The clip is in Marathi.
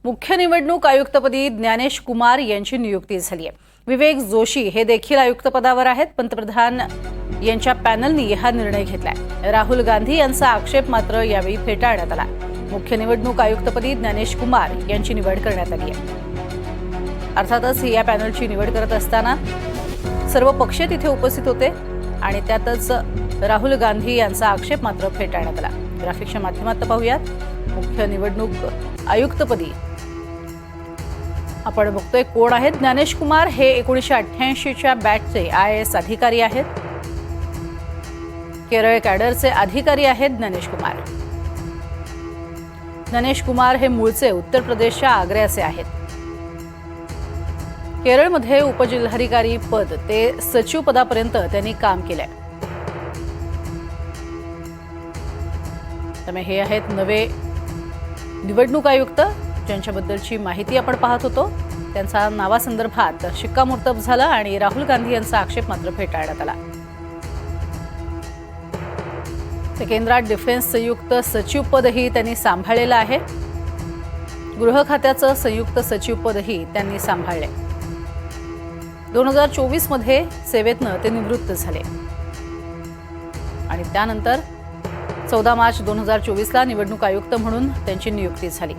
मुख्य निवडणूक आयुक्तपदी ज्ञानेश कुमार यांची नियुक्ती झाली आहे। विवेक जोशी हे देखील आयुक्तपदावर आहेत। पंतप्रधान यांच्या पॅनलने हा निर्णय घेतलाय। राहुल गांधी यांचा आक्षेप मात्र यावेळी फेटाळण्यात आला। मुख्य निवडणूक आयुक्तपदी ज्ञानेश कुमार यांची निवड करण्यात आली आहे। अर्थातच या पॅनलची निवड करत असताना सर्व पक्ष तिथे उपस्थित होते आणि त्यातच राहुल गांधी यांचा आक्षेप मात्र फेटाळण्यात आला। ग्राफिक्सच्या माध्यमातून पाहूयात मुख्य निवडणूक आयुक्तपदी आपण बघतोय कोण आहेत। ज्ञानेश कुमार हे 1988 च्या बॅचचे IAS अधिकारी आहेत। केरळ कॅडरचे अधिकारी आहेत ज्ञानेश कुमार हे मूळचे उत्तर प्रदेशच्या आग्र्याचे आहेत। केरळमध्ये उपजिल्हाधिकारी पद ते सचिव पदापर्यंत त्यांनी काम केलंय। त्यामुळे हे आहेत नवे निवडणूक आयुक्त ज्यांच्याबद्दलची माहिती आपण पाहत होतो। त्यांच्या नावासंदर्भात शिक्कामोर्तब झालं आणि राहुल गांधी यांचा आक्षेप मात्र फेटाळण्यात आला। केंद्रात डिफेन्स संयुक्त सचिव पदही त्यांनी सांभाळलेलं आहे। गृह खात्याचं संयुक्त सचिव पदही त्यांनी सांभाळले। 2024 मध्ये सेवेतनं ते निवृत्त झाले आणि त्यानंतर 14 मार्च 2024 ला निवडणूक आयुक्त म्हणून त्यांची नियुक्ती झाली।